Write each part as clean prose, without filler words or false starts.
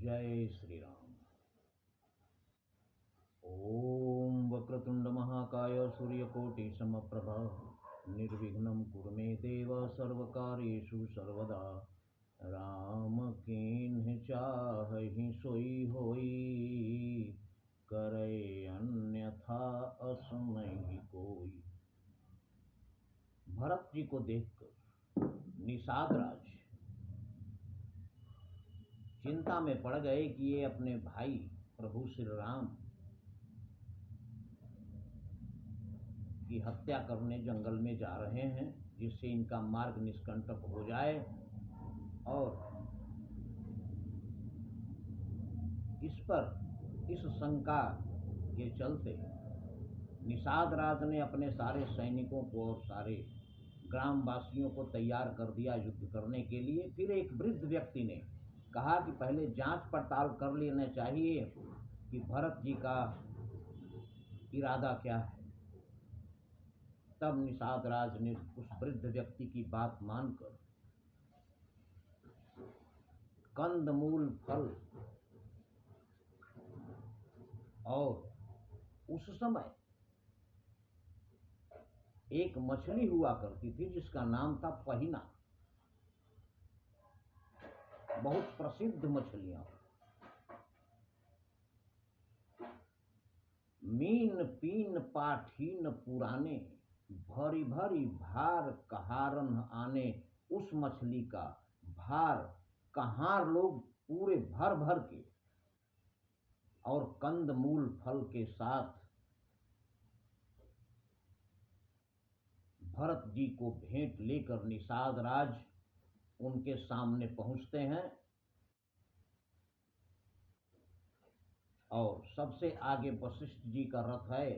जय श्री राम। ओम वक्रतुंड महाकाय सूर्यकोटि समप्रभा निर्विघ्नं कुरु मे देव सर्वकार्येषु सर्वदा। राम कीन्ह चाहि सोई होई, करे अन्यथा असमहि कोई। भरत जी को देखकर निषाद राज चिंता में पड़ गए कि ये अपने भाई प्रभु श्री राम की हत्या करने जंगल में जा रहे हैं, जिससे इनका मार्ग निष्कंटक हो जाए। और इस शंका के चलते निषाद राज ने अपने सारे सैनिकों को और सारे ग्रामवासियों को तैयार कर दिया युद्ध करने के लिए। फिर एक वृद्ध व्यक्ति ने कहा कि पहले जांच पड़ताल कर लेना चाहिए कि भरत जी का इरादा क्या है। तब निषाद राज ने उस वृद्ध व्यक्ति की बात मानकर कंदमूल फल और उस समय एक मछली हुआ करती थी जिसका नाम था पहिना, बहुत प्रसिद्ध मछलियां। मीन पीन पाठीन पुराने, भरी भरी भार कहारन आने। उस मछली का भार कहार लोग पूरे भर भर के और कंदमूल फल के साथ भरत जी को भेंट लेकर निषाद राज उनके सामने पहुंचते हैं। और सबसे आगे वशिष्ठ जी का रथ है।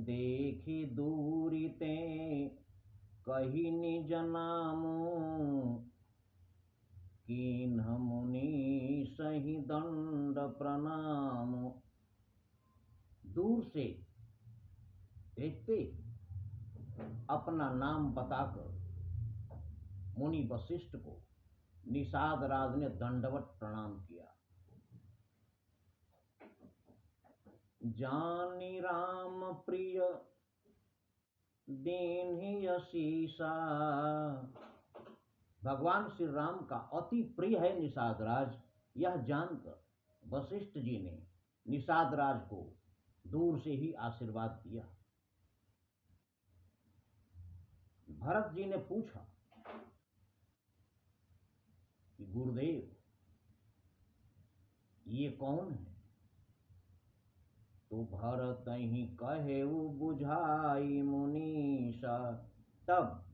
देखी दूरी ते कही निज नामु, कीन्ह मुनि सही दंड प्रणाम। दूर से देखते अपना नाम बताकर मुनि वशिष्ठ को निषाद राज ने दंडवत प्रणाम किया। जानी राम प्रिय दीन्हि असीसा, भगवान श्री राम का अति प्रिय है निषाद राज। यह जानकर वशिष्ठ जी ने निषाद राज को दूर से ही आशीर्वाद दिया। भरत जी ने पूछा कि गुरुदेव ये कौन है? तो भरत ही कहेउ बुझाई मुनीषा। तब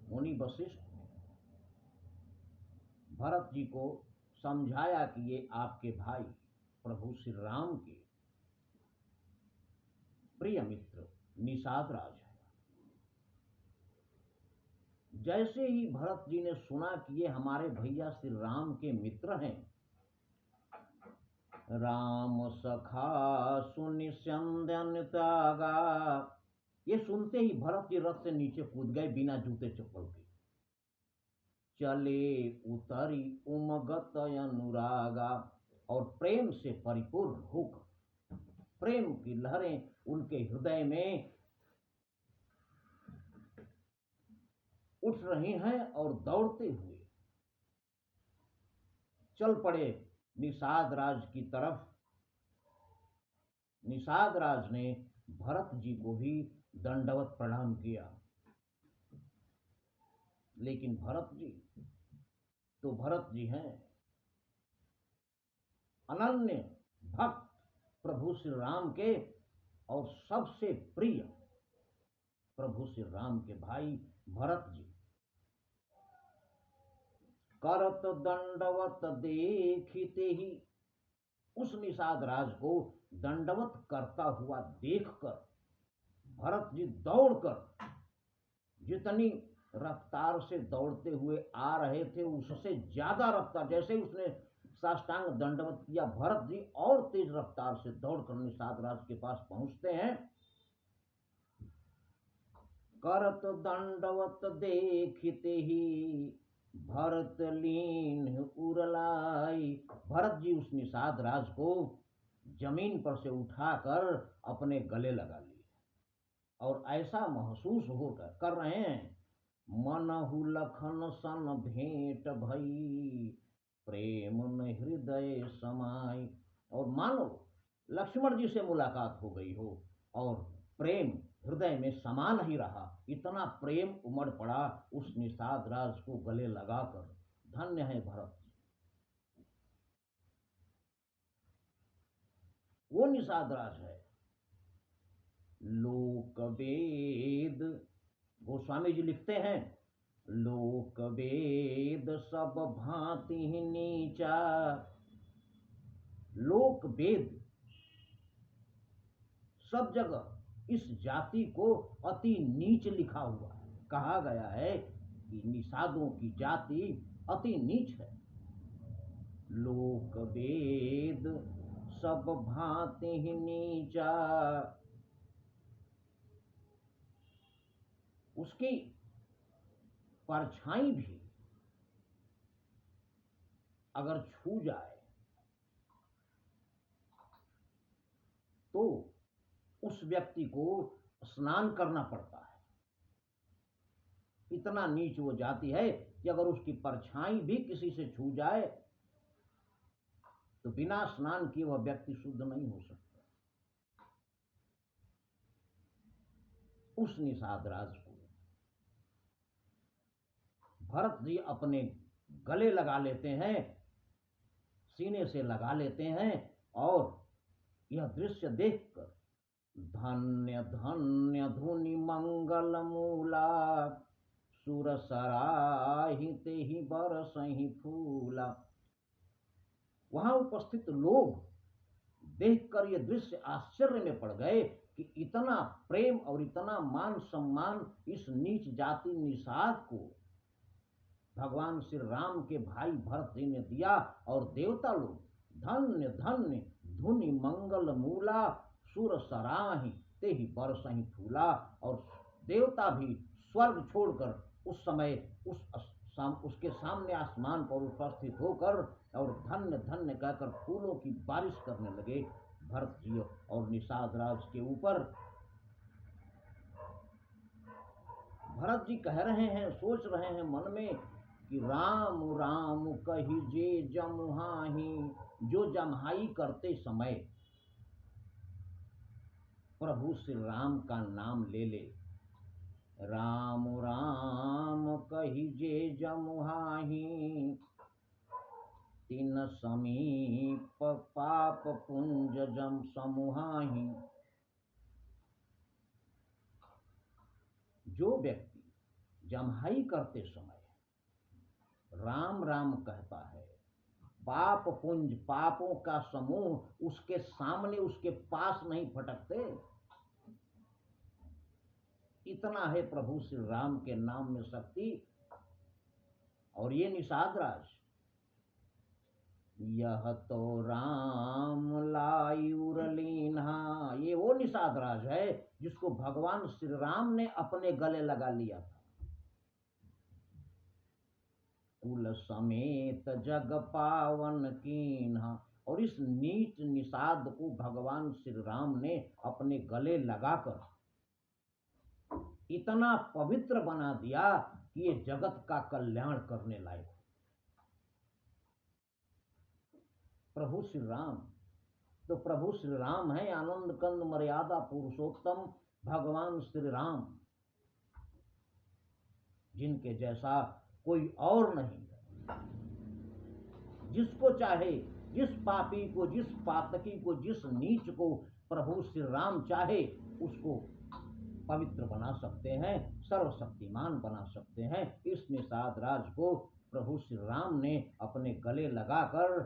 मुनि वशिष्ठ ने भरत जी को समझाया कि ये आपके भाई प्रभु श्री राम के प्रिय मित्र निषाद राज है। जैसे ही भरत जी ने सुना कि ये हमारे भैया श्री राम के मित्र हैं, राम सखा सुनि संध्यन त्यागा। ये सुनते ही भरत जी रथ से नीचे कूद गए बिना जूते चप्पल के। चले उतरी उमगत अनुरागा, और प्रेम से परिपूर्ण होकर प्रेम की लहरें उनके हृदय में उठ रही हैं और दौड़ते हुए चल पड़े निषाद राज की तरफ। निषाद राज ने भरत जी को भी दंडवत प्रणाम किया। लेकिन भरत जी हैं अनन्य भक्त प्रभु श्री राम के, और सबसे प्रिय प्रभु श्री राम के भाई भरत जी। करत दंडवत देखते ही उस निषाद राज को दंडवत करता हुआ देखकर भरत जी दौड़कर, जितनी रफ्तार से दौड़ते हुए आ रहे थे उससे ज्यादा रफ्तार, जैसे उसने साष्टांग दंडवत किया, भरत जी और तेज रफ्तार से दौड़कर निषाद राज के पास पहुंचते हैं। करत दंडवत देखते ही भरत लीन उरलाई। भरत जी उस निषाद राज को जमीन पर से उठाकर अपने गले लगा लिए और ऐसा महसूस हो कर रहे हैं, मनहु लखन सन भेंट भई, प्रेम न हृदय समाई। और मानो लक्ष्मण जी से मुलाकात हो गई हो और प्रेम हृदय में समा नहीं रहा, इतना प्रेम उमड़ पड़ा उस निषाद राज को गले लगाकर। धन्य है भरत, वो निषाद राज है। लोक वेद, गोस्वामी जी लिखते हैं, लोक वेद सब भांति ही नीचा। लोक वेद सब जगह इस जाति को अति नीच लिखा हुआ है। कहा गया है कि निषादों की जाति अति नीच है। लोक वेद सब भांति ही नीचा। उसकी परछाई भी अगर छू जाए तो उस व्यक्ति को स्नान करना पड़ता है। इतना नीच वो जाति है कि अगर उसकी परछाई भी किसी से छू जाए तो बिना स्नान किए वह व्यक्ति शुद्ध नहीं हो सकता। उस निषाद राज को भरत जी अपने गले लगा लेते हैं, सीने से लगा लेते हैं और यह दृश्य देखकर धन्य धन्य धुनि मंगल मूला, सुर सराहिते ही बरसहि फूला। वहां उपस्थित लोग देखकर ये दृश्य आश्चर्य में पड़ गए कि इतना प्रेम और इतना मान सम्मान इस नीच जाति निषाद को भगवान श्री राम के भाई भरत जी ने दिया। और देवता लोग धन्य धन्य धुनि मंगल मूला, सुर सराहि ते ही बरसहि फूला। और देवता भी स्वर्ग छोड़कर उस समय उसके सामने आसमान पर उपस्थित होकर और धन्य धन्य कहकर फूलों की बारिश करने लगे भरत जी और निषाद राज के ऊपर। भरत जी कह रहे हैं, सोच रहे हैं मन में कि राम राम कही जे जमुहाही। जो जमहाई करते समय प्रभु श्री राम का नाम ले ले, राम राम कही जे जमुहाही, तीन समीप पाप पुंज जम समूहाही। जो व्यक्ति जमहाई करते समय राम राम कहता है, पाप पुंज पापों का समूह उसके सामने उसके पास नहीं फटकते। इतना है प्रभु श्री राम के नाम में शक्ति। और ये निषाद राज, यह तो राम लाई उरलीन्हा, ये वो निषाद राज है जिसको भगवान श्री राम ने अपने गले लगा लिया था। कुल समेत जग पावन कीन्हा। और इस नीच निषाद को भगवान श्री राम ने अपने गले लगाकर इतना पवित्र बना दिया कि ये जगत का कल्याण करने लायक। प्रभु श्री राम तो प्रभु श्री राम है, आनंद कंद मर्यादा पुरुषोत्तम भगवान श्री राम, जिनके जैसा कोई और नहीं। जिसको चाहे, जिस पापी को, जिस पातकी को, जिस नीच को प्रभु श्री राम चाहे उसको पवित्र बना सकते हैं, सर्वशक्तिमान बना सकते हैं। इस निषाद राज को प्रभु श्री राम ने अपने गले लगाकर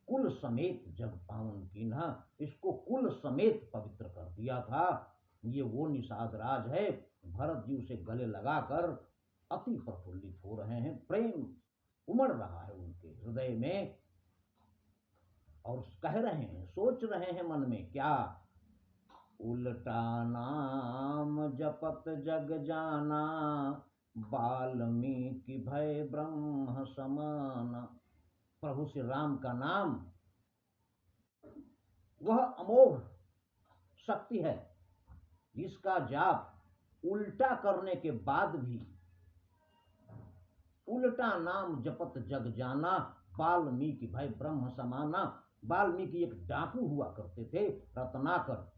कुल समेत जग पावन कीन्हा, इसको कुल समेत पवित्र कर दिया था। ये वो निषाद राज है। भरत जी उसे गले लगाकर अति प्रफुल्लित हो रहे हैं, प्रेम उमड़ रहा है उनके हृदय में और कह रहे हैं, सोच रहे हैं मन में क्या, उल्टा नाम जपत जग जाना, वाल्मीकि भय ब्रह्म समान। प्रभु श्री राम का नाम वह अमोघ शक्ति है जिसका जाप उल्टा करने के बाद भी उल्टा नाम जपत जग जाना। वाल्मीकि भय ब्रह्म समाना। वाल्मीकि एक डाकू हुआ करते थे, रत्नाकर।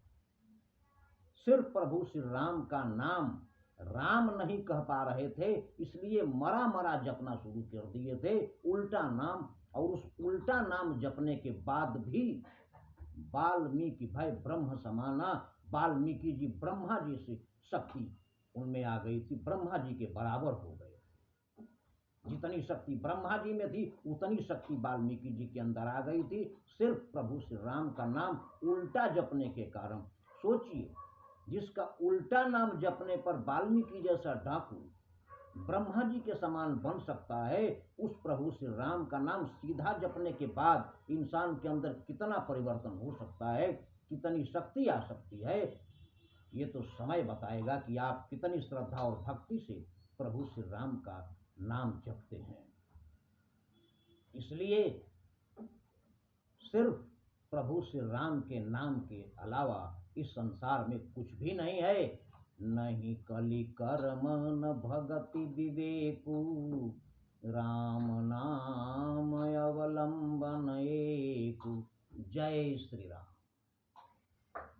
सिर्फ प्रभु श्री राम का नाम राम नहीं कह पा रहे थे, इसलिए मरा मरा जपना शुरू कर दिए थे, उल्टा नाम। और उस उल्टा नाम जपने के बाद भी वाल्मीकि भय ब्रह्म समाना। वाल्मीकि जी ब्रह्मा जी से शक्ति उनमें आ गई थी, ब्रह्मा जी के बराबर हो गए। जितनी शक्ति ब्रह्मा जी में थी उतनी शक्ति वाल्मीकि जी के अंदर आ गई थी, सिर्फ प्रभु श्री राम का नाम उल्टा जपने के कारण। सोचिए, जिसका उल्टा नाम जपने पर वाल्मीकि जैसा डाकू ब्रह्मा जी के समान बन सकता है, उस प्रभु श्री राम का नाम सीधा जपने के बाद इंसान के अंदर कितना परिवर्तन हो सकता है, कितनी शक्ति आ सकती है, ये तो समय बताएगा कि आप कितनी श्रद्धा और भक्ति से प्रभु श्री राम का नाम जपते हैं। इसलिए सिर्फ प्रभु श्री राम के नाम के अलावा इस संसार में कुछ भी नहीं है। नहीं कलि कर्म न भगति विवेकु, राम नाम अवलंबन एकु। जय श्री राम।